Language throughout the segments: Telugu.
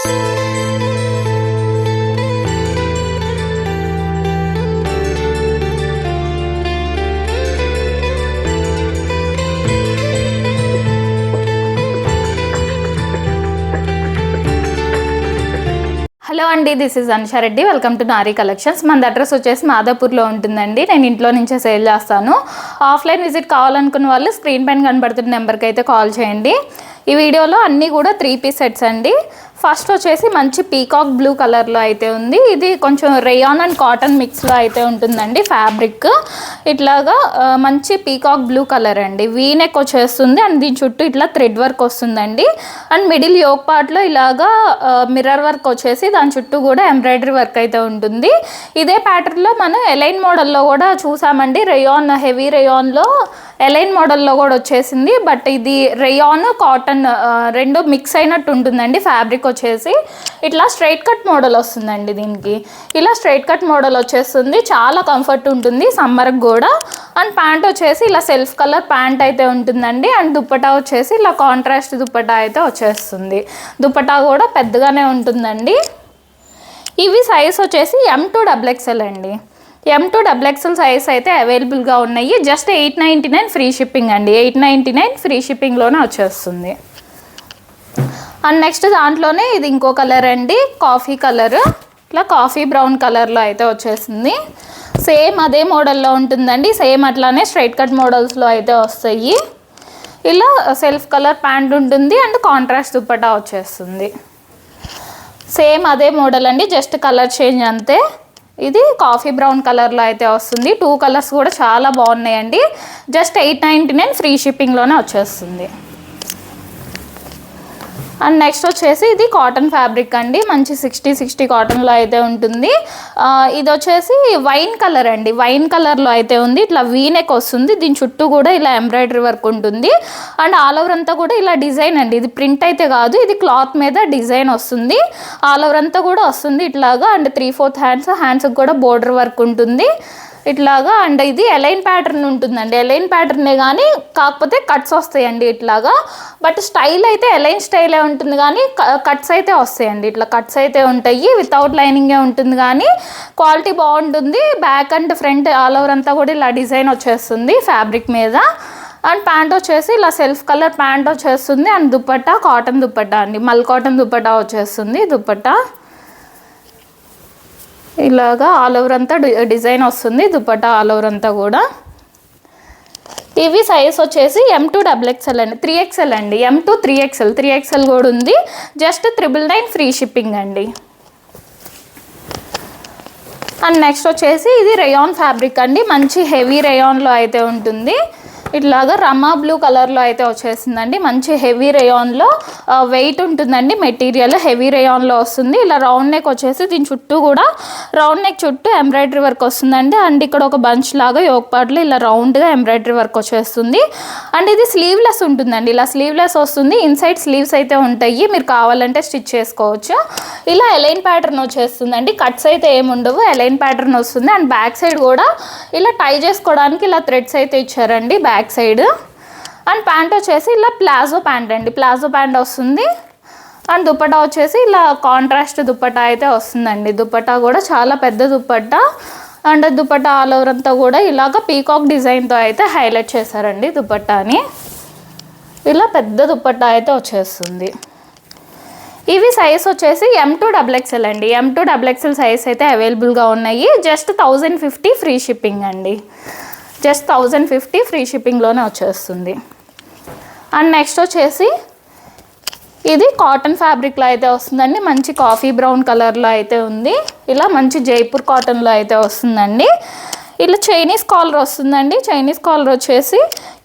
హలో అండి, this is Anusha Reddy. Welcome to Nari collections. మన అడ్రస్ వచ్చేసి మాదాపూర్లో ఉంటుందండి. నేను ఇంట్లో నుంచే సేల్ చేస్తాను. ఆఫ్లైన్ విజిట్ కావాలనుకున్న వాళ్ళు స్క్రీన్ పైన కనబడుతున్న నెంబర్కి అయితే కాల్ చేయండి. ఈ వీడియోలో అన్నీ కూడా 3 పీస్ సెట్స్ అండి. ఫస్ట్ వచ్చేసి మంచి పీకాక్ బ్లూ కలర్లో అయితే ఉంది. ఇది కొంచెం రేయాన్ అండ్ కాటన్ మిక్స్లో అయితే ఉంటుందండి. ఫ్యాబ్రిక్ ఇట్లాగా మంచి పీకాక్ బ్లూ కలర్ అండి. వీనెక్ వచ్చేస్తుంది అండ్ దీని చుట్టూ ఇట్లా థ్రెడ్ వర్క్ వస్తుందండి. అండ్ మిడిల్ యోక్ పార్ట్లో ఇలాగా మిర్రర్ వర్క్ వచ్చేసి దాని చుట్టూ కూడా ఎంబ్రాయిడరీ వర్క్ అయితే ఉంటుంది. ఇదే ప్యాటర్న్లో మనం ఎలైన్ మోడల్లో కూడా చూసామండి. రేయాన్ హెవీ రేయాన్లో ఎలైన్ మోడల్లో కూడా వచ్చేసింది. బట్ ఇది రేయాన్ కాటన్ రెండు మిక్స్ అయినట్టు ఉంటుందండి. ఫ్యాబ్రిక్ వచ్చేసి ఇట్లా స్ట్రైట్ కట్ మోడల్ వస్తుందండి. దీనికి ఇలా స్ట్రైట్ కట్ మోడల్ వచ్చేస్తుంది. చాలా కంఫర్ట్ ఉంటుంది సమ్మర్కి కూడా. అండ్ ప్యాంట్ వచ్చేసి ఇలా సెల్ఫ్ కలర్ ప్యాంట్ అయితే ఉంటుందండి. అండ్ దుప్పటా వచ్చేసి ఇలా కాంట్రాస్ట్ దుప్పటా అయితే వచ్చేస్తుంది. దుప్పటా కూడా పెద్దగానే ఉంటుందండి. ఇవి సైజ్ వచ్చేసి M2XXL అండి. M2XXL సైజ్ అయితే అవైలబుల్గా ఉన్నాయి. జస్ట్ 899 ఫ్రీ షిప్పింగ్ అండి. 899 ఫ్రీ షిప్పింగ్లోనే వచ్చేస్తుంది. అండ్ నెక్స్ట్ దాంట్లోనే ఇది ఇంకో కలర్ అండి, కాఫీ కలర్. ఇట్లా కాఫీ బ్రౌన్ కలర్లో అయితే వచ్చేసింది. సేమ్ అదే మోడల్లో ఉంటుందండి. సేమ్ అట్లానే స్ట్రైట్ కట్ మోడల్స్లో అయితే వస్తాయి. ఇలా సెల్ఫ్ కలర్ ప్యాంట్ ఉంటుంది అండ్ కాంట్రాస్ట్ దుప్పటా వచ్చేస్తుంది. సేమ్ అదే మోడల్ అండి, జస్ట్ కలర్ చేంజ్ అంతే. ఇది కాఫీ బ్రౌన్ కలర్లో అయితే వస్తుంది. 2 కలర్స్ కూడా చాలా బాగున్నాయండి. జస్ట్ 899 ఫ్రీ షిప్పింగ్లోనే వచ్చేస్తుంది. అండ్ నెక్స్ట్ వచ్చేసి ఇది కాటన్ ఫ్యాబ్రిక్ అండి. మంచి 60 కాటన్లో అయితే ఉంటుంది. ఇది వచ్చేసి వైన్ కలర్ అండి. వైన్ కలర్లో అయితే ఉంది. ఇట్లా వీనెక్ వస్తుంది. దీని చుట్టూ కూడా ఇలా ఎంబ్రాయిడరీ వర్క్ ఉంటుంది. అండ్ ఆల్ ఓవర్ అంతా కూడా ఇలా డిజైన్ అండి. ఇది ప్రింట్ అయితే కాదు, ఇది క్లాత్ మీద డిజైన్ వస్తుంది. ఆల్ ఓవర్ అంతా కూడా వస్తుంది ఇట్లాగా. అండ్ 3/4 హ్యాండ్స్కి కూడా బోర్డర్ వర్క్ ఉంటుంది ఇట్లాగా. అండ్ ఇది ఎలైన్ ప్యాటర్న్ ఉంటుందండి. ఎలైన్ ప్యాటర్నే కానీ కాకపోతే కట్స్ వస్తాయండి ఇట్లాగా. బట్ స్టైల్ అయితే ఎలైన్ స్టైలే ఉంటుంది కానీ కట్స్ అయితే వస్తాయండి. ఇట్లా కట్స్ అయితే ఉంటాయి. వితౌట్ లైనింగే ఉంటుంది కానీ క్వాలిటీ బాగుంటుంది. Back and front all over అంతా కూడా ఇలా డిజైన్ వచ్చేస్తుంది ఫ్యాబ్రిక్ మీద. అండ్ ప్యాంట్ వచ్చేసి ఇలా సెల్ఫ్ కలర్ ప్యాంట్ వచ్చేస్తుంది. అండ్ దుప్పట్టా కాటన్ దుప్పట్టా అండి, మల్ కాటన్ దుప్పట్టా వచ్చేస్తుంది. దుప్పట్టా ఇలాగా ఆల్ ఓవర్ అంతా డిజైన్ వస్తుంది. దుప్పట్టా ఆల్ ఓవర్ అంతా కూడా. ఇవి సైజ్ వచ్చేసి M2XXL అండి, 3XL అండి. M2 3XL, 3XL కూడా ఉంది. జస్ట్ 999 ఫ్రీ షిప్పింగ్ అండి. అండ్ నెక్స్ట్ వచ్చేసి ఇది రేయాన్ ఫ్యాబ్రిక్ అండి. మంచి హెవీ రేయాన్లో అయితే ఉంటుంది. ఇట్లాగా రమా బ్లూ కలర్లో అయితే వచ్చేసిందండి. మంచి హెవీ రేయాన్లో వెయిట్ ఉంటుందండి. మెటీరియల్ హెవీ రేయాన్లో వస్తుంది. ఇలా రౌండ్ నెక్ వచ్చేసి దీని చుట్టూ కూడా రౌండ్ నెక్ చుట్టూ ఎంబ్రాయిడరీ వర్క్ వస్తుందండి. అండ్ ఇక్కడ ఒక బంచ్ లాగా యోక్ పార్ట్లో ఇలా రౌండ్గా ఎంబ్రాయిడరీ వర్క్ వచ్చేస్తుంది. అండ్ ఇది స్లీవ్లెస్ ఉంటుందండి. ఇలా స్లీవ్లెస్ వస్తుంది. ఇన్సైడ్ స్లీవ్స్ అయితే ఉంటాయి, మీరు కావాలంటే స్టిచ్ చేసుకోవచ్చు. ఇలా ఎలైన్ ప్యాటర్న్ వచ్చేస్తుందండి. కట్స్ అయితే ఏముండవు, ఎలైన్ ప్యాటర్న్ వస్తుంది. అండ్ బ్యాక్ సైడ్ కూడా ఇలా టై చేసుకోవడానికి ఇలా థ్రెడ్స్ అయితే ఇచ్చారండి బ్యాక్ సైడ్. అండ్ ప్యాంట్ వచ్చేసి ఇలా ప్లాజో ప్యాంట్ అండి, ప్లాజో ప్యాంట్ వస్తుంది. అండ్ దుప్పటా వచ్చేసి ఇలా కాంట్రాస్ట్ దుప్పటా అయితే వస్తుందండి. దుప్పటా కూడా చాలా పెద్ద dupatta. And dupatta all over అంతా కూడా ఇలాగ పీకాక్ డిజైన్తో అయితే హైలైట్ చేశారండి దుప్పటాని. ఇలా పెద్ద దుప్పటా అయితే వచ్చేస్తుంది. ఇవి సైజ్ వచ్చేసి M2XXL అండి. M2XXL సైజ్ అయితే అవైలబుల్గా ఉన్నాయి. జస్ట్ 1050 ఫ్రీ షిప్పింగ్ అండి. జస్ట్ 1050 ఫ్రీ షిప్పింగ్లోనే వచ్చేస్తుంది. అండ్ నెక్స్ట్ వచ్చేసి ఇది కాటన్ ఫ్యాబ్రిక్లో అయితే వస్తుందండి. మంచి కాఫీ బ్రౌన్ కలర్లో అయితే ఉంది. ఇలా మంచి జైపూర్ కాటన్లో అయితే వస్తుందండి. ఇలా చైనీస్ కాలర్ వస్తుందండి. చైనీస్ కాలర్ వచ్చేసి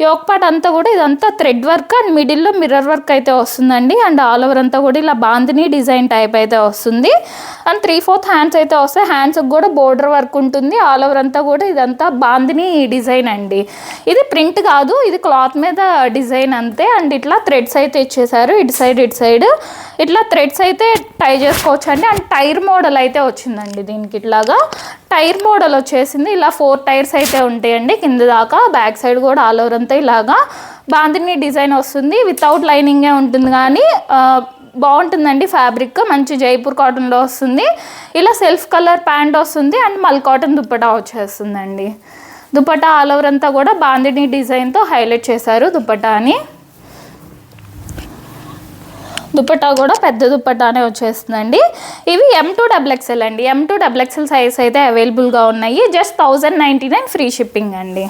యోక్ పార్ట్ అంతా కూడా ఇదంతా థ్రెడ్ వర్క్ అండ్ మిడిల్లో మిర్రర్ వర్క్ అయితే వస్తుందండి. అండ్ ఆల్ ఓవర్ అంతా కూడా ఇలా బాందిని డిజైన్ టైప్ అయితే వస్తుంది. అండ్ 3/4 హ్యాండ్స్ అయితే వస్తాయి. హ్యాండ్స్కి కూడా బోర్డర్ వర్క్ ఉంటుంది. ఆల్ ఓవర్ అంతా కూడా ఇదంతా బాందిని డిజైన్ అండి. ఇది ప్రింట్ కాదు, ఇది క్లాత్ మీద డిజైన్ అంతే. అండ్ ఇట్లా థ్రెడ్స్ అయితే ఇచ్చేసారు ఇటు సైడ్ ఇట్లా థ్రెడ్స్ అయితే టై చేసుకోవచ్చు అండి. అండ్ టైర్ మోడల్ అయితే వచ్చిందండి దీనికి. ఇట్లాగా టైర్ మోడల్ వచ్చేసింది. ఇలా 4 టైర్స్ అయితే ఉంటాయండి కింద దాకా. బ్యాక్ సైడ్ కూడా ఆల్ ఓవర్ అంతా ఇలాగా బాందిని డిజైన్ వస్తుంది. వితౌట్ లైనింగే ఉంటుంది కానీ బాగుంటుందండి ఫ్యాబ్రిక్, మంచి జైపూర్ కాటన్లో వస్తుంది. ఇలా సెల్ఫ్ కలర్ ప్యాంట్ వస్తుంది అండ్ మల్ కాటన్ దుప్పటా వచ్చేస్తుందండి. దుప్పటా ఆల్ ఓవర్ అంతా కూడా బాందిని డిజైన్తో హైలైట్ చేశారు దుప్పటాని. దుప్పటా కూడా పెద్ద దుప్పటానే వచ్చేస్తుందండి. ఇవి M2XXL అండి. M2XXL సైజ్ అయితే అవైలబుల్గా ఉన్నాయి. జస్ట్ 1099 ఫ్రీ షిప్పింగ్ అండి.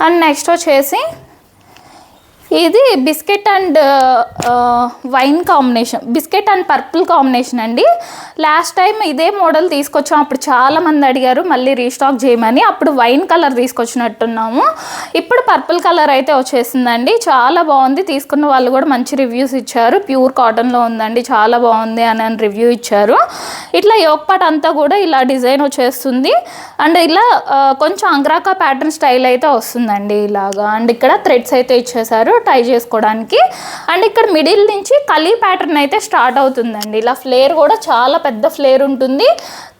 అండ్ నెక్స్ట్ వచ్చేసి ఇది biscuit and wine combination, biscuit and purple combination అండి. లాస్ట్ టైం ఇదే మోడల్ తీసుకొచ్చాం, అప్పుడు చాలామంది అడిగారు మళ్ళీ రీస్టాక్ చేయమని. అప్పుడు వైన్ కలర్ తీసుకొచ్చినట్టున్నాము. ఇప్పుడు పర్పుల్ కలర్ అయితే వచ్చేసిందండి. చాలా బాగుంది, తీసుకున్న వాళ్ళు కూడా మంచి రివ్యూస్ ఇచ్చారు. ప్యూర్ కాటన్లో ఉందండి, చాలా బాగుంది అని రివ్యూ ఇచ్చారు. ఇట్లా యోక్ పార్ట్ అంతా కూడా ఇలా డిజైన్ వచ్చేస్తుంది అండ్ ఇలా కొంచెం అంగ్రాకా ప్యాటర్న్ స్టైల్ అయితే వస్తుందండి ఇలాగా. అండ్ ఇక్కడ థ్రెడ్స్ అయితే ఇచ్చేసారు టై చేసుకోవడానికి. అండ్ ఇక్కడ మిడిల్ నుంచి కలీ ప్యాటర్న్ అయితే స్టార్ట్ అవుతుందండి. ఇలా ఫ్లేర్ కూడా చాలా పెద్ద ఫ్లేర్ ఉంటుంది,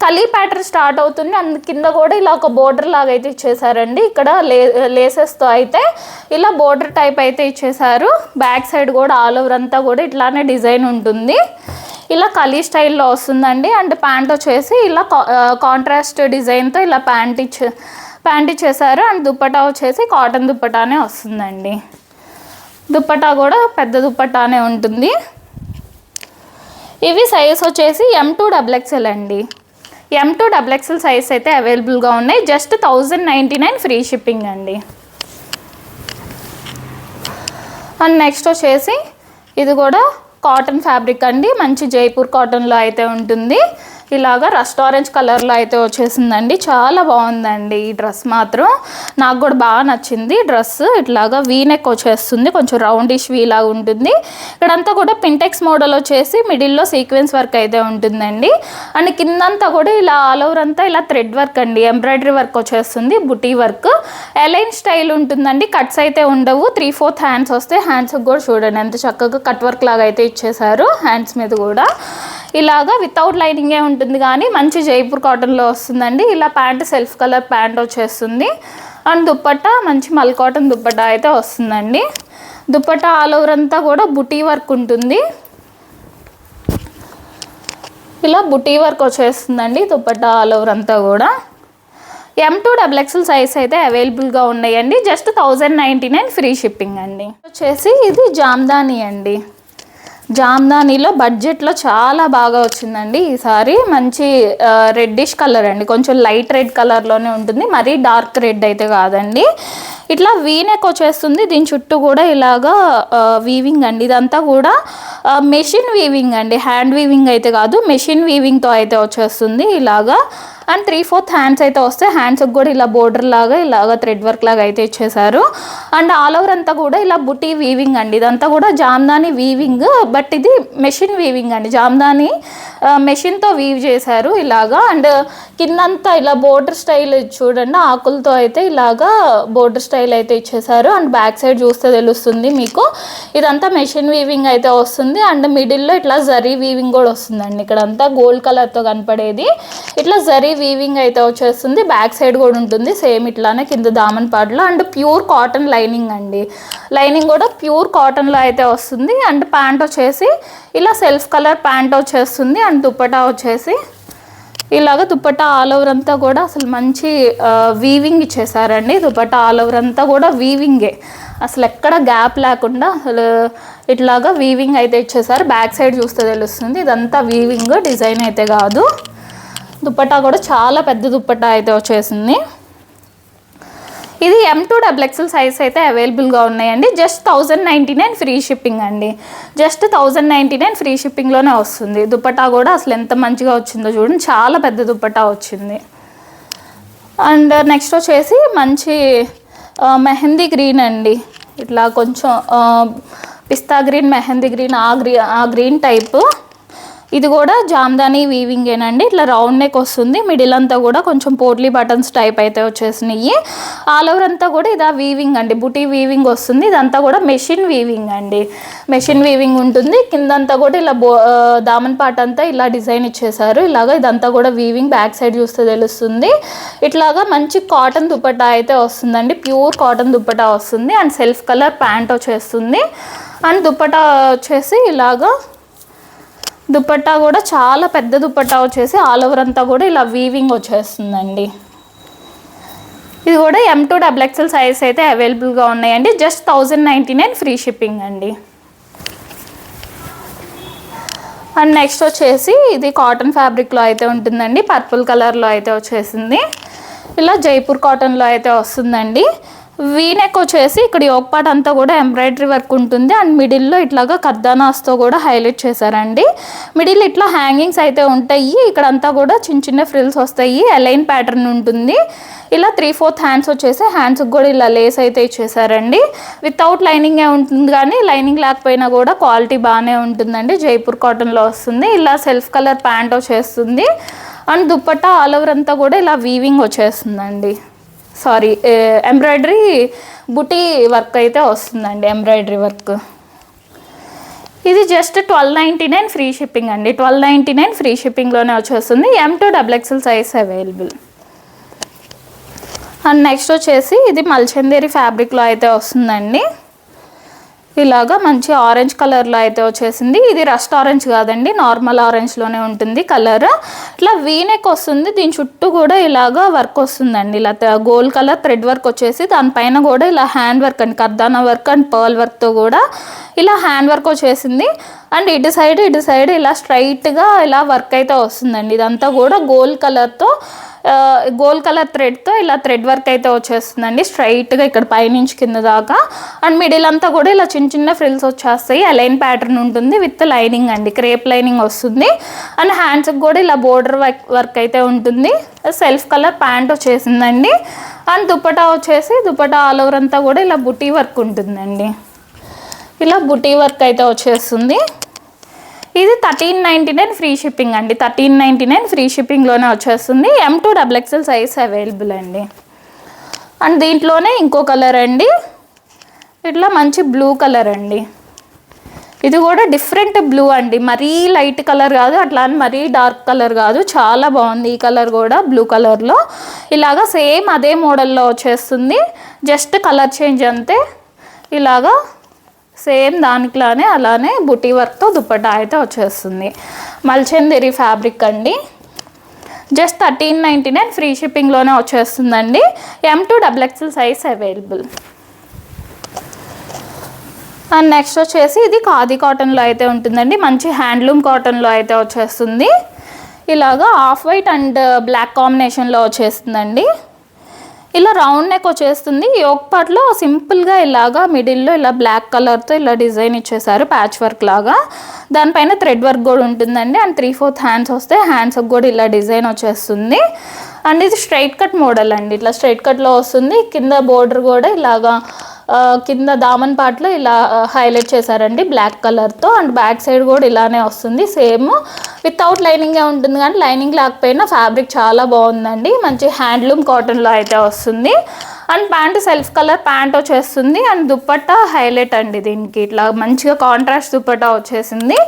కలీ ప్యాటర్న్ స్టార్ట్ అవుతుంది. అండ్ కింద కూడా ఇలా ఒక బోర్డర్ లాగా అయితే ఇచ్చేసారండి. ఇక్కడ లేసెస్తో అయితే ఇలా బోర్డర్ టైప్ అయితే ఇచ్చేసారు. బ్యాక్ సైడ్ కూడా ఆల్ ఓవర్ అంతా కూడా ఇట్లానే డిజైన్ ఉంటుంది. ఇలా కలీ స్టైల్లో వస్తుందండి. అండ్ ప్యాంట్ వచ్చేసి ఇలా కాంట్రాస్ట్ డిజైన్తో ఇలా ప్యాంట్ ఇచ్చేసారు. అండ్ దుప్పటా వచ్చేసి కాటన్ దుప్పటానే వస్తుందండి. దుప్పటా కూడా పెద్ద దుప్పటానే ఉంటుంది. ఇవి సైజ్ వచ్చేసి M2XXL అండి. M2XXL సైజ్ అయితే అవైలబుల్గా ఉన్నాయి. జస్ట్ 1099 ఫ్రీ షిప్పింగ్ అండి. అండ్ నెక్స్ట్ వచ్చేసి ఇది కూడా కాటన్ ఫ్యాబ్రిక్ అండి. మంచి జైపూర్ కాటన్లో అయితే ఉంటుంది. ఇలాగా రస్ట్ ఆరెంజ్ కలర్లో అయితే వచ్చేసిందండి. చాలా బాగుందండి ఈ డ్రెస్ మాత్రం, నాకు కూడా బాగా నచ్చింది డ్రెస్. ఇట్లాగా వీ నెక్ వచ్చేస్తుంది, కొంచెం రౌండిష్ వీ లాగా ఉంటుంది. ఇక్కడంతా కూడా పింటెక్స్ మోడల్ వచ్చేసి మిడిల్లో సీక్వెన్స్ వర్క్ అయితే ఉంటుందండి. అండ్ కిందంతా కూడా ఇలా ఆల్ ఓవర్ అంతా ఇలా థ్రెడ్ వర్క్ అండి, ఎంబ్రాయిడరీ వర్క్ వచ్చేస్తుంది, బుటీ వర్క్. ఎలైన్ స్టైల్ ఉంటుందండి, కట్స్ అయితే ఉండవు. 3/4 హ్యాండ్స్ వస్తాయి. హ్యాండ్స్కి కూడా చూడండి ఎంత చక్కగా కట్ వర్క్ లాగా అయితే ఇచ్చేసారు. హ్యాండ్స్ మీద కూడా ఇలాగా వితౌట్ లైనింగే ఉంటుంది కానీ మంచి జైపూర్ కాటన్లో వస్తుందండి. ఇలా ప్యాంట్ సెల్ఫ్ కలర్ ప్యాంట్ వచ్చేస్తుంది. అండ్ దుప్పట్టా మంచి మల్ కాటన్ దుప్పట్టా అయితే వస్తుందండి. దుప్పట్టా ఆల్ ఓవర్ అంతా కూడా బుటీ వర్క్ ఉంటుంది. ఇలా బుటీ వర్క్ వచ్చేస్తుందండి దుప్పట్టా ఆల్ ఓవర్ అంతా కూడా. M2XXL సైజ్ అయితే అవైలబుల్గా ఉన్నాయండి. జస్ట్ 1099 ఫ్రీ షిప్పింగ్ అండి. వచ్చేసి ఇది జామ్దాని అండి. జామ్దానీలో బడ్జెట్లో చాలా బాగా వచ్చిందండి ఈసారి. మంచి రెడ్డిష్ కలర్ అండి, కొంచెం లైట్ రెడ్ కలర్లోనే ఉంటుంది, మరీ డార్క్ రెడ్ అయితే కాదండి. ఇట్లా వీనెక్ వచ్చేస్తుంది. దీని చుట్టూ కూడా ఇలాగా వీవింగ్ అండి. ఇదంతా కూడా మెషిన్ వీవింగ్ అండి, హ్యాండ్ వీవింగ్ అయితే కాదు, మెషిన్ వీవింగ్తో అయితే వచ్చేస్తుంది ఇలాగా. అండ్ 3/4 హ్యాండ్స్ అయితే వస్తాయి. హ్యాండ్స్కి కూడా ఇలా బోర్డర్ లాగా ఇలాగా థ్రెడ్ వర్క్ లాగా అయితే ఇచ్చేసారు. అండ్ ఆల్ ఓవర్ అంతా కూడా ఇలా బుటీ వీవింగ్ అండి. ఇదంతా కూడా జామ్దాని వీవింగ్, బట్ ఇది మెషిన్ వీవింగ్ అండి. జామ్దాని మెషిన్తో వీవ్ చేశారు ఇలాగా. అండ్ కిందంతా ఇలా బోర్డర్ స్టైల్ చూడండి, ఆకులతో అయితే ఇలాగా బోర్డర్ స్టైల్ అయితే ఇచ్చేసారు. అండ్ బ్యాక్ సైడ్ చూస్తే తెలుస్తుంది మీకు, ఇదంతా మెషిన్ వీవింగ్ అయితే వస్తుంది. అండ్ మిడిల్లో ఇట్లా జరీ వీవింగ్ కూడా వస్తుందండి. ఇక్కడంతా గోల్డ్ కలర్తో కనపడేది ఇట్లా జరీ వీవింగ్ అయితే వచ్చేస్తుంది. బ్యాక్ సైడ్ కూడా ఉంటుంది సేమ్ ఇట్లానే కింద దామన్ పార్ట్లో. అండ్ ప్యూర్ కాటన్ లైనింగ్ అండి, లైనింగ్ కూడా ప్యూర్ కాటన్లో అయితే వస్తుంది. అండ్ ప్యాంట్ వచ్చేసి ఇలా సెల్ఫ్ కలర్ ప్యాంట్ వచ్చేస్తుంది. అండ్ దుప్పటా వచ్చేసి ఇలాగ దుప్పటా ఆల్ ఓవర్ అంతా కూడా అసలు మంచి వీవింగ్ ఇచ్చేసారండి. దుప్పటా ఆల్ ఓవర్ అంతా కూడా వీవింగే, అసలు ఎక్కడ గ్యాప్ లేకుండా అసలు ఇట్లాగా వీవింగ్ అయితే ఇచ్చేసారు. బ్యాక్ సైడ్ చూస్తే తెలుస్తుంది ఇదంతా వీవింగ్, డిజైన్ అయితే కాదు. దుప్పటా కూడా చాలా పెద్ద దుప్పటా అయితే వచ్చేసింది. ఇది M2XXL సైజ్ అయితే అవైలబుల్గా ఉన్నాయండి. జస్ట్ 1099 ఫ్రీ షిప్పింగ్ అండి. జస్ట్ 1099 ఫ్రీ షిప్పింగ్లోనే వస్తుంది. దుప్పటా కూడా అసలు ఎంత మంచిగా వచ్చిందో చూడండి, చాలా పెద్ద దుప్పటా వచ్చింది. అండ్ నెక్స్ట్ వచ్చేసి మంచి మెహందీ గ్రీన్ అండి. ఇట్లా కొంచెం పిస్తా గ్రీన్, మెహందీ గ్రీన్, ఆ గ్రీన్ టైపు. ఇది కూడా జామ్దాని వీవింగేనండి. ఇట్లా రౌండ్ నెక్ వస్తుంది. మిడిల్ అంతా కూడా కొంచెం పోట్లీ బటన్స్ టైప్ అయితే వచ్చేసినాయి. ఆల్ ఓవర్ అంతా కూడా ఇదా వీవింగ్ అండి, బుటీ వీవింగ్ వస్తుంది. ఇదంతా కూడా మెషిన్ వీవింగ్ అండి, మెషిన్ వీవింగ్ ఉంటుంది. కిందంతా కూడా ఇలా దామన్ పార్ట్ అంతా ఇలా డిజైన్ ఇచ్చేసారు. ఇలాగా ఇదంతా కూడా వీవింగ్, బ్యాక్ సైడ్ చూస్తే తెలుస్తుంది. ఇట్లాగా మంచి కాటన్ దుప్పటా అయితే వస్తుందండి, ప్యూర్ కాటన్ దుప్పటా వస్తుంది. అండ్ సెల్ఫ్ కలర్ ప్యాంట్ వచ్చేస్తుంది. అండ్ దుపట్టా వచ్చేసి ఇలాగా, దుపట్టా కూడా చాలా పెద్ద దుపట్టా వచ్చేసి ఆల్ ఓవర్ అంతా కూడా ఇలా వీవింగ్ వచ్చేస్తుందండి. ఇది కూడా M2XXL సైజ్ అయితే అవైలబుల్గా ఉన్నాయండి. జస్ట్ 1099 ఫ్రీ షిప్పింగ్ అండి. అండ్ నెక్స్ట్ వచ్చేసి ఇది కాటన్ ఫ్యాబ్రిక్లో అయితే ఉంటుందండి. పర్పుల్ కలర్లో అయితే వచ్చేసింది. ఇలా జైపూర్ కాటన్లో అయితే వస్తుందండి. వీనెక్ వచ్చేసి ఇక్కడ యోక్ పార్ట్ అంతా కూడా ఎంబ్రాయిడరీ వర్క్ ఉంటుంది. అండ్ మిడిల్లో ఇట్లాగా కర్దానాస్తో కూడా హైలైట్ చేశారండి. మిడిల్ ఇట్లా హ్యాంగింగ్స్ అయితే ఉంటాయి. ఇక్కడ అంతా కూడా చిన్న చిన్న ఫ్రిల్స్ వస్తాయి. అలైన్ ప్యాటర్న్ ఉంటుంది. ఇలా 3/4 హ్యాండ్స్ వచ్చేసి హ్యాండ్స్కి కూడా ఇలా లేస్ అయితే ఇచ్చేసారండి. వితౌట్ లైనింగే ఉంటుంది, కానీ లైనింగ్ లేకపోయినా కూడా క్వాలిటీ బాగానే ఉంటుందండి. జైపూర్ కాటన్లో వస్తుంది. ఇలా సెల్ఫ్ కలర్ ప్యాంట్ వచ్చేస్తుంది. అండ్ దుపట్టా ఆల్ ఓవర్ అంతా కూడా ఇలా వీవింగ్ వచ్చేస్తుందండి. సారీ, ఎంబ్రాయిడరీ బుటీ వర్క్ అయితే వస్తుందండి. Embroidery work. ఇది జస్ట్ 1299 ఫ్రీ షిప్పింగ్ అండి. 1299 ఫ్రీ షిప్పింగ్లోనే వచ్చేస్తుంది. M2XXL size available. And next వచ్చేసి ఇది మల్చందేరి ఫ్యాబ్రిక్లో అయితే వస్తుందండి. ఇలాగా మంచి ఆరెంజ్ కలర్లో అయితే వచ్చేసింది. ఇది రస్ట్ ఆరెంజ్ కాదండి, నార్మల్ ఆరెంజ్లోనే ఉంటుంది కలర్. ఇట్లా వీనెక్ వస్తుంది. దీని చుట్టూ కూడా ఇలాగా వర్క్ వస్తుందండి. ఇలా గోల్డ్ కలర్ థ్రెడ్ వర్క్ వచ్చేసి దానిపైన కూడా ఇలా హ్యాండ్ వర్క్ అండి, కర్దానా వర్క్ అండ్ పర్ల్ వర్క్తో కూడా ఇలా హ్యాండ్ వర్క్ వచ్చేసింది. అండ్ ఇటు సైడ్ ఇలా స్ట్రైట్గా ఇలా వర్క్ అయితే వస్తుందండి. ఇదంతా కూడా గోల్డ్ కలర్ థ్రెడ్తో ఇలా థ్రెడ్ వర్క్ అయితే వచ్చేస్తుందండి స్ట్రైట్గా ఇక్కడ పైనుంచి కింద దాకా. అండ్ మిడిల్ అంతా కూడా ఇలా చిన్న చిన్న ఫ్రిల్స్ వచ్చేస్తాయి. అలైన్ ప్యాటర్న్ ఉంటుంది విత్ లైనింగ్ అండి, క్రేప్ లైనింగ్ వస్తుంది. అండ్ హ్యాండ్స్కి కూడా ఇలా బోర్డర్ వర్క్ అయితే ఉంటుంది. సెల్ఫ్ కలర్ ప్యాంట్ వచ్చేసిందండి. అండ్ దుపట్టా వచ్చేసి దుపట్టా ఆల్ ఓవర్ అంతా కూడా ఇలా బుటీ వర్క్ ఉంటుందండి. ఇలా బుటీ వర్క్ అయితే వచ్చేస్తుంది. ఇది 1399 ఫ్రీ షిప్పింగ్ అండి. 1399 ఫ్రీ షిప్పింగ్లోనే వచ్చేస్తుంది. M2XXL సైజ్ అవైలబుల్ అండి. అండ్ దీంట్లోనే ఇంకో కలర్ అండి, ఇట్లా మంచి బ్లూ కలర్ అండి. ఇది కూడా డిఫరెంట్ బ్లూ అండి, మరీ లైట్ కలర్ కాదు, అట్లా అని మరీ డార్క్ కలర్ కాదు. చాలా బాగుంది ఈ కలర్ కూడా, బ్లూ కలర్లో. ఇలాగా సేమ్ అదే మోడల్లో వచ్చేస్తుంది. జస్ట్ కలర్ చేంజ్ అంతే. ఇలాగా సేమ్ దానికిలానే అలానే బుటీ వర్క్తో దుపట్టా అయితే వచ్చేస్తుంది. మల్చందేరి ఫ్యాబ్రిక్ అండి. జస్ట్ 1399 ఫ్రీ షిప్పింగ్లోనే వచ్చేస్తుందండి. M2XXL size available. And next వచ్చేసి ఇది ఖాదీ కాటన్లో అయితే ఉంటుందండి. మంచి హ్యాండ్లూమ్ కాటన్లో అయితే వచ్చేస్తుంది. ఇలాగా ఆఫ్ వైట్ అండ్ బ్లాక్ కాంబినేషన్లో వచ్చేస్తుందండి. ఇలా రౌండ్ నెక్ వచ్చేస్తుంది. యోక్ పార్ట్లో సింపుల్గా ఇలాగా మిడిల్లో ఇలా బ్లాక్ కలర్తో ఇలా డిజైన్ ఇచ్చేసారు, ప్యాచ్ వర్క్ లాగా. దానిపైన థ్రెడ్ వర్క్ కూడా ఉంటుందండి. అండ్ 3/4 హ్యాండ్స్ వస్తే హ్యాండ్స్కి కూడా ఇలా డిజైన్ వచ్చేస్తుంది. అండ్ ఇది స్ట్రైట్ కట్ మోడల్ అండి. ఇట్లా స్ట్రైట్ కట్లో వస్తుంది. కింద బోర్డర్ కూడా ఇలాగా కింద దామన్ పార్ట్లో ఇలా హైలైట్ చేశారండి బ్లాక్ కలర్తో. అండ్ బ్యాక్ సైడ్ కూడా ఇలానే వస్తుంది సేమ్. వితౌట్ లైనింగే ఉంటుంది, కానీ లైనింగ్ లేకపోయినా ఫ్యాబ్రిక్ చాలా బాగుందండి. మంచి హ్యాండ్లూమ్ కాటన్లో అయితే వస్తుంది. And pant self colour pant వచ్చేస్తుంది. అండ్ దుపట్టా హైలైట్ అండి దీనికి, ఇట్లా మంచిగా కాంట్రాస్ట్ దుపట్టా వచ్చేసింది.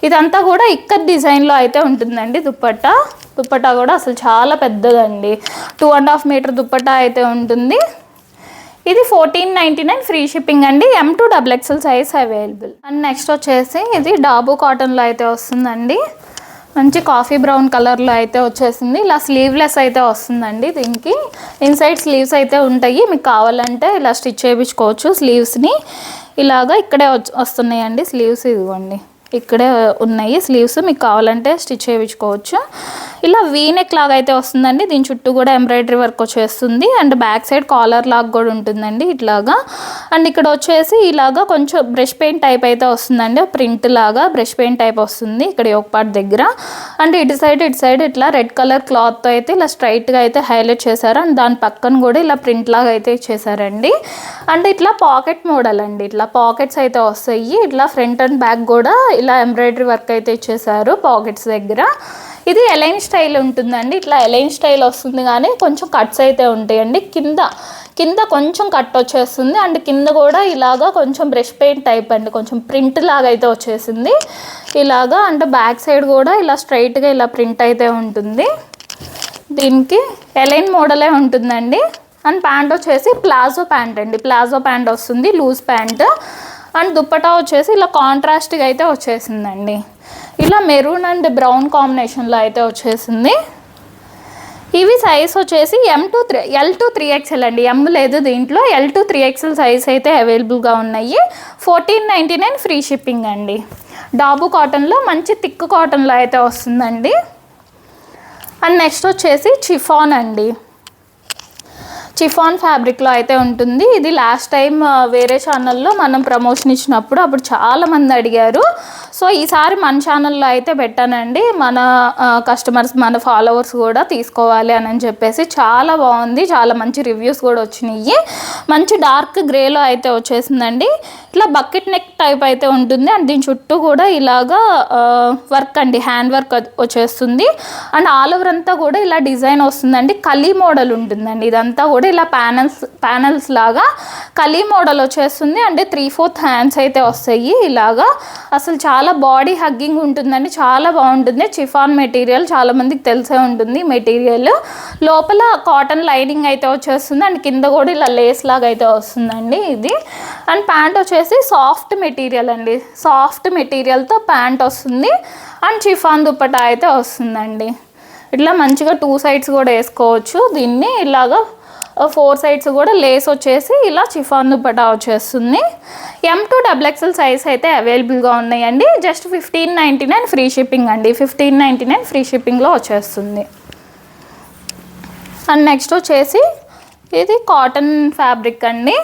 ఇదంతా కూడా ఇక్కత్ డిజైన్లో అయితే ఉంటుందండి దుపట్టా కూడా అసలు చాలా పెద్దదండి. 2.5 మీటర్ దుపట్టా అయితే ఉంటుంది. ఇది 1499 ఫ్రీ షిప్పింగ్ అండి. M2XXL size available. And next వచ్చేసి ఇది డాబు కాటన్లో అయితే వస్తుందండి. మంచి కాఫీ బ్రౌన్ కలర్లో అయితే వచ్చేసింది. ఇలా స్లీవ్లెస్ అయితే వస్తుందండి. దీనికి ఇన్సైడ్ స్లీవ్స్ అయితే ఉంటాయి. మీకు కావాలంటే ఇలా స్టిచ్ చేయించుకోవచ్చు స్లీవ్స్ని. ఇలాగా ఇక్కడే వస్తున్నాయండి స్లీవ్స్, ఇదిగోండి ఇక్కడే ఉన్నాయి స్లీవ్స్. మీకు కావాలంటే స్టిచ్ చేయించుకోవచ్చు. ఇలా వీనెక్ లాగా అయితే వస్తుందండి. దీని చుట్టూ కూడా ఎంబ్రాయిడరీ వర్క్ వచ్చేస్తుంది. అండ్ బ్యాక్ సైడ్ కాలర్ లాగా కూడా ఉంటుందండి ఇట్లాగా. అండ్ ఇక్కడ వచ్చేసి ఇలాగా కొంచెం బ్రష్ పెయింట్ టైప్ అయితే వస్తుందండి, ప్రింట్ లాగా బ్రష్ పెయింట్ టైప్ వస్తుంది ఇక్కడ యోక్ పార్ట్ దగ్గర. అండ్ ఇటు సైడ్ ఇట్లా రెడ్ కలర్ క్లాత్తో అయితే ఇలా స్ట్రైట్గా అయితే హైలైట్ చేశారు. అండ్ దాని పక్కన కూడా ఇలా ప్రింట్ లాగా అయితే ఇచ్చేసారండి. అండ్ ఇట్లా పాకెట్ మోడల్ అండి, ఇట్లా పాకెట్స్ అయితే వస్తాయి. ఇట్లా ఫ్రంట్ అండ్ బ్యాక్ కూడా ఇలా ఎంబ్రాయిడరీ వర్క్ అయితే ఇచ్చేసారు పాకెట్స్ దగ్గర. ఇది ఎలైన్ స్టైల్ ఉంటుందండి. ఇట్లా ఎలైన్ స్టైల్ వస్తుంది, కానీ కొంచెం కట్స్ అయితే ఉంటాయండి. కింద కొంచెం కట్ వచ్చేస్తుంది. అండ్ కింద కూడా ఇలాగా కొంచెం బ్రష్ పెయింట్ టైప్ అండి, కొంచెం ప్రింట్ లాగా అయితే వచ్చేసింది ఇలాగా. అంటే బ్యాక్ సైడ్ కూడా ఇలా స్ట్రైట్గా ఇలా ప్రింట్ అయితే ఉంటుంది. దీనికి ఎలైన్ మోడలే ఉంటుందండి. అండ్ ప్యాంట్ వచ్చేసి ప్లాజో ప్యాంట్ అండి, ప్లాజో ప్యాంట్ వస్తుంది, లూజ్ ప్యాంట్. అండ్ దుప్పటా వచ్చేసి ఇలా కాంట్రాస్ట్గా అయితే వచ్చేసిందండి. ఇలా మెరూన్ అండ్ బ్రౌన్ కాంబినేషన్లో అయితే వచ్చేసింది. ఇవి సైజ్ వచ్చేసి L to 3XL అండి. ఎమ్ లేదు దీంట్లో, L to 3XL సైజ్ అయితే అవైలబుల్గా ఉన్నాయి. 1499 ఫ్రీ షిప్పింగ్ అండి. డాబు కాటన్లో మంచి థిక్ కాటన్లో అయితే వస్తుందండి. అండ్ నెక్స్ట్ వచ్చేసి చిఫాన్ అండి. చిఫాన్ ఫ్యాబ్రిక్లో అయితే ఉంటుంది. ఇది లాస్ట్ టైం వేరే ఛానల్లో మనం ప్రమోషన్ ఇచ్చినప్పుడు అప్పుడు చాలామంది అడిగారు. సో ఈసారి మన ఛానల్లో అయితే పెట్టానండి. మన కస్టమర్స్, మన ఫాలోవర్స్ కూడా తీసుకోవాలి అని చెప్పేసి. చాలా బాగుంది, చాలా మంచి రివ్యూస్ కూడా వచ్చినాయి. మంచి డార్క్ గ్రేలో అయితే వచ్చేసిందండి. ఇట్లా బకెట్ నెక్ టైప్ అయితే ఉంటుంది. అండ్ దీని చుట్టూ కూడా ఇలాగా వర్క్ అండి, హ్యాండ్ వర్క్ వచ్చేస్తుంది. అండ్ ఆల్ ఓవర్ అంతా కూడా ఇలా డిజైన్ వస్తుందండి. కలీ మోడల్ ఉంటుందండి. ఇదంతా కూడా ఇలా ప్యానల్స్ లాగా కలీ మోడల్ వచ్చేస్తుంది. అంటే 3/4 హ్యాండ్స్ అయితే వస్తాయి ఇలాగా. అసలు చాలా బాడీ హగ్గింగ్ ఉంటుందండి, చాలా బాగుంటుంది. చిఫాన్ మెటీరియల్ చాలామందికి తెలిసే ఉంటుంది మెటీరియల్. లోపల కాటన్ లైనింగ్ అయితే వచ్చేస్తుంది. అండ్ కింద కూడా ఇలా లేస్ లాగా అయితే వస్తుందండి ఇది. అండ్ ప్యాంట్ వచ్చేసి సాఫ్ట్ మెటీరియల్ అండి. సాఫ్ట్ మెటీరియల్తో ప్యాంట్ వస్తుంది. అండ్ చిఫాన్ దుప్పటా అయితే వస్తుందండి. ఇట్లా మంచిగా 2 సైడ్స్ కూడా వేసుకోవచ్చు దీన్ని. ఇలాగా 4 సైడ్స్ కూడా లేస్ వచ్చేసి ఇలా చిఫాన్ దుప్పటా వచ్చేస్తుంది. M to XXL సైజ్ అయితే అవైలబుల్గా ఉన్నాయండి. జస్ట్ 1599 ఫ్రీ షిప్పింగ్ అండి. 1599 ఫ్రీ షిప్పింగ్లో వచ్చేస్తుంది. అండ్ నెక్స్ట్ వచ్చేసి ఇది కాటన్ ఫ్యాబ్రిక్ అండి.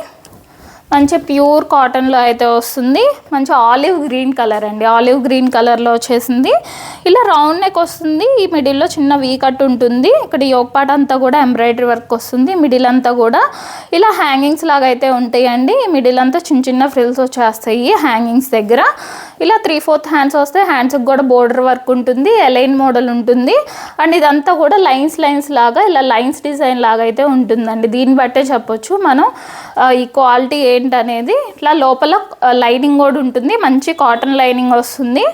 మంచి ప్యూర్ కాటన్లో అయితే వస్తుంది. మంచి ఆలివ్ గ్రీన్ కలర్ అండి. ఆలివ్ గ్రీన్ కలర్లో వచ్చేసింది. ఇలా రౌండ్ నెక్ వస్తుంది. ఈ మిడిల్లో చిన్న వీ కట్ ఉంటుంది. ఇక్కడ యోక్ పార్ట్ అంతా కూడా ఎంబ్రాయిడరీ వర్క్ వస్తుంది. మిడిల్ అంతా కూడా ఇలా హ్యాంగింగ్స్ లాగా అయితే ఉంటాయండి. మిడిల్ అంతా చిన్న చిన్న ఫ్రిల్స్ వచ్చేస్తాయి హ్యాంగింగ్స్ దగ్గర. ఇలా 3/4 హ్యాండ్స్ వస్తాయి. హ్యాండ్స్కి కూడా బోర్డర్ వర్క్ ఉంటుంది. ఎలైన్ మోడల్ ఉంటుంది. అండ్ ఇదంతా కూడా లైన్స్ లాగా ఇలా లైన్స్ డిజైన్ లాగా అయితే ఉంటుందండి. దీన్ని బట్టే చెప్పొచ్చు మనం ఈ క్వాలిటీ ఏంటనేది. ఇట్లా లోపల లైనింగ్ కూడా ఉంటుంది. మంచి కాటన్ లైనింగ్ వస్తుంది.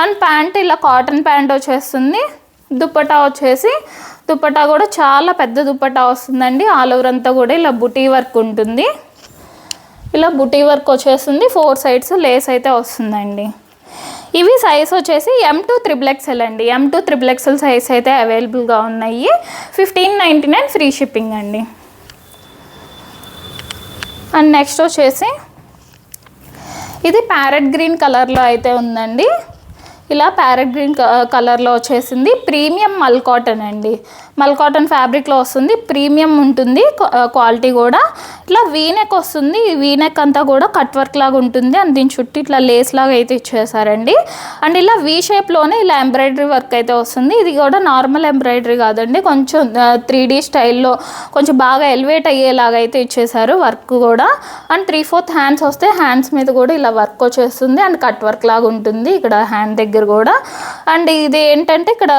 అండ్ ప్యాంట్ ఇలా కాటన్ ప్యాంట్ వచ్చేస్తుంది. దుప్పటా వచ్చేసి దుప్పటా కూడా చాలా పెద్ద దుప్పటా వస్తుందండి. ఆల్ ఓవర్ అంతా కూడా ఇలా బుటీ వర్క్ ఉంటుంది. ఇలా బుటీ వర్క్ వచ్చేస్తుంది. 4 సైడ్స్ లేస్ అయితే వస్తుందండి. ఇవి సైజ్ వచ్చేసి M to XXL అండి. M to XXL సైజ్ అయితే అవైలబుల్గా ఉన్నాయి. 1599 ఫ్రీ షిప్పింగ్ అండి. అండ్ నెక్స్ట్ వచ్చేసి ఇది ప్యారెట్ గ్రీన్ కలర్లో అయితే ఉందండి. ఇలా ప్యారెట్ గ్రీన్ కలర్లో వచ్చేసింది. ప్రీమియం మల్ కాటన్ అండి. మల్ కాటన్ ఫ్యాబ్రిక్లో వస్తుంది. ప్రీమియం ఉంటుంది క్వాలిటీ కూడా. ఇట్లా వీనెక్ వస్తుంది. ఈ వీనెక్ అంతా కూడా కట్ వర్క్ లాగా ఉంటుంది. అండ్ దీని చుట్టూ ఇట్లా లేస్ లాగా అయితే ఇచ్చేసారండి. అండ్ ఇలా వీ షేప్లోనే ఇలా ఎంబ్రాయిడరీ వర్క్ అయితే వస్తుంది. ఇది కూడా నార్మల్ ఎంబ్రాయిడరీ కాదండి, కొంచెం 3D స్టైల్లో కొంచెం బాగా ఎలివేట్ అయ్యేలాగా అయితే ఇచ్చేసారు వర్క్ కూడా. అండ్ 3/4 హ్యాండ్స్ వస్తే హ్యాండ్స్ మీద కూడా ఇలా వర్క్ వచ్చేస్తుంది. అండ్ కట్ వర్క్ లాగా ఉంటుంది ఇక్కడ హ్యాండ్ దగ్గర కూడా. అండ్ ఇది ఏంటంటే ఇక్కడ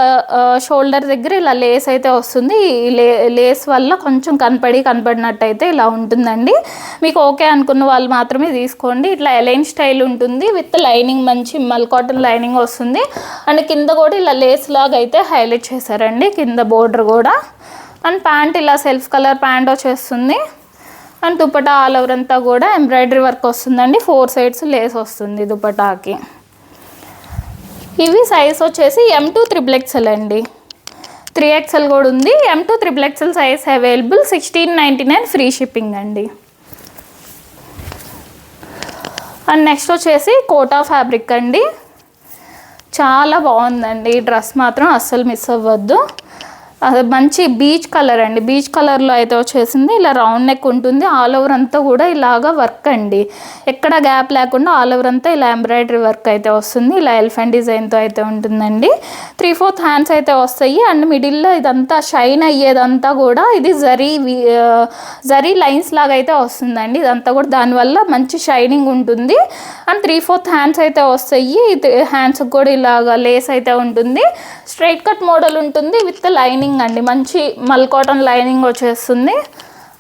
షోల్డర్ దగ్గర ఇలా లేస్ అయితే వస్తుంది. ఈ లేస్ వల్ల కొంచెం కనపడినట్టు అయితే ఇలా ఉంటుందండి. మీకు ఓకే అనుకున్న వాళ్ళు మాత్రమే తీసుకోండి. ఇట్లా ఎలైన్ స్టైల్ ఉంటుంది విత్ లైనింగ్, మంచి మల్ కాటన్ లైనింగ్ వస్తుంది. అండ్ కింద కూడా ఇలా లేస్ లాగా అయితే హైలైట్ చేశారండి కింద బోర్డర్ కూడా. అండ్ ప్యాంట్ ఇలా సెల్ఫ్ కలర్ ప్యాంట్ వచ్చేస్తుంది. అండ్ దుపట్టా ఆల్ ఓవర్ అంతా కూడా ఎంబ్రాయిడరీ వర్క్ వస్తుందండి. 4 సైడ్స్ లేస్ వస్తుంది దుపట్టాకి. ఇవి సైజ్ వచ్చేసి M to XXL అండి. 3XL కూడా ఉంది. M to XXL size available. 1699 free shipping అండి. అండ్ నెక్స్ట్ వచ్చేసి కోటా ఫ్యాబ్రిక్ అండి. చాలా బాగుందండి ఈ డ్రెస్ మాత్రం అస్సలు మిస్ అవ్వద్దు. మంచి బీచ్ కలర్ అండి. బీచ్ కలర్లో అయితే వచ్చేసింది. ఇలా రౌండ్ నెక్ ఉంటుంది. ఆల్ ఓవర్ అంతా కూడా ఇలాగా వర్క్ అండి. ఎక్కడ గ్యాప్ లేకుండా ఆల్ ఓవర్ అంతా ఇలా ఎంబ్రాయిడరీ వర్క్ అయితే వస్తుంది. ఇలా ఎలిఫెంట్ డిజైన్తో అయితే ఉంటుందండి. 3/4 హ్యాండ్స్ అయితే వస్తాయి. అండ్ మిడిల్లో ఇదంతా షైన్ అయ్యేదంతా కూడా ఇది జరీ లైన్స్ లాగా అయితే వస్తుందండి. ఇదంతా కూడా దానివల్ల మంచి షైనింగ్ ఉంటుంది. అండ్ 3/4 హ్యాండ్స్ అయితే వస్తాయి. హ్యాండ్స్కి కూడా ఇలాగా లేస్ అయితే ఉంటుంది. స్ట్రైట్ కట్ మోడల్ ఉంటుంది విత్ లైనింగ్ అండి. మంచి మల్ కాటన్ లైనింగ్ వచ్చేస్తుంది.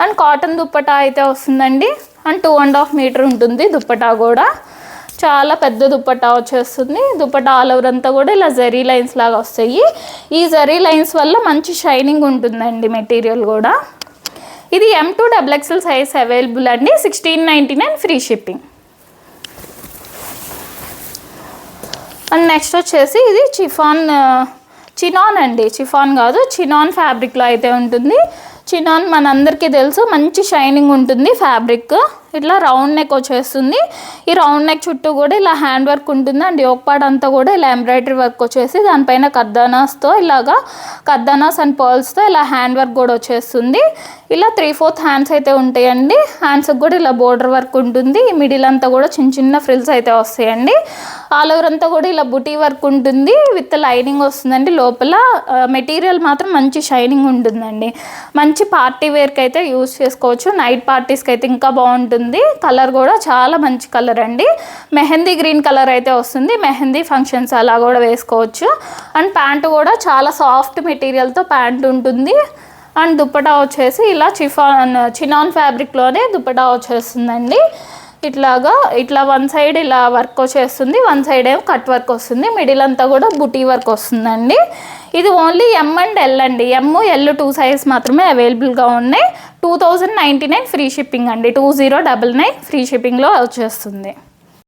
అండ్ కాటన్ దుప్పటా అయితే వస్తుందండి. అండ్ 2.5 మీటర్ ఉంటుంది దుప్పటా కూడా. చాలా పెద్ద దుప్పటా వచ్చేస్తుంది. దుప్పటా ఆల్ ఓవర్ అంతా కూడా ఇలా జరీ లైన్స్ లాగా వస్తాయి. ఈ జరీ లైన్స్ వల్ల మంచి షైనింగ్ ఉంటుందండి మెటీరియల్ కూడా. ఇది M to XXL size available అండి. 1699 ఫ్రీ షిప్పింగ్. అండ్ నెక్స్ట్ వచ్చేసి ఇది చినాన్ అండి, చిఫాన్ కాదు, చినాన్ ఫ్యాబ్రిక్లో అయితే ఉంటుంది. చినాన్ మనందరికీ తెలుసు, మంచి షైనింగ్ ఉంటుంది ఫ్యాబ్రిక్. ఇట్లా రౌండ్ నెక్ వచ్చేస్తుంది. ఈ రౌండ్ నెక్ చుట్టూ కూడా ఇలా హ్యాండ్ వర్క్ ఉంటుంది అండ్ యోక్ పార్ట్ అంతా కూడా ఇలా ఎంబ్రాయిడరీ వర్క్ వచ్చేసి దానిపైన కర్దానాస్తో ఇలాగా కర్దానాస్ అండ్ పర్ల్స్తో ఇలా హ్యాండ్ వర్క్ కూడా వచ్చేస్తుంది. ఇలా 3/4 హ్యాండ్స్ అయితే ఉంటాయండి. హ్యాండ్స్కి కూడా ఇలా బోర్డర్ వర్క్ ఉంటుంది. ఈ మిడిల్ అంతా కూడా చిన్న చిన్న ఫ్రిల్స్ అయితే వస్తాయండి. ఆల్ ఓవర్ అంతా కూడా ఇలా బుటీ వర్క్ ఉంటుంది విత్ లైనింగ్ వస్తుందండి. లోపల మెటీరియల్ మాత్రం మంచి షైనింగ్ ఉంటుందండి. మంచి పార్టీ వేర్కి అయితే యూజ్ చేసుకోవచ్చు. నైట్ పార్టీస్కి అయితే ఇంకా బాగుంటుంది. కలర్ కూడా చాలా మంచి కలర్ అండి. మెహందీ గ్రీన్ కలర్ అయితే వస్తుంది. మెహందీ ఫంక్షన్స్ అలా కూడా వేసుకోవచ్చు. అండ్ ప్యాంట్ కూడా చాలా సాఫ్ట్ మెటీరియల్తో ప్యాంట్ ఉంటుంది. అండ్ దుప్పటా వచ్చేసి ఇలా చినాన్ ఫ్యాబ్రిక్లోనే దుప్పటా వచ్చేస్తుందండి. ఇట్లా వన్ సైడ్ ఇలా వర్క్ వచ్చేస్తుంది, వన్ సైడ్ ఏమో కట్ వర్క్ వస్తుంది. మిడిల్ అంతా కూడా బుటీ వర్క్ వస్తుందండి. ఇది ఓన్లీ M అండ్ L అండి. M, L 2 సైజ్ మాత్రమే అవైలబుల్గా ఉన్నాయి. 2099 ఫ్రీ షిప్పింగ్ అండి. 2099 ఫ్రీ షిప్పింగ్లో వచ్చేస్తుంది.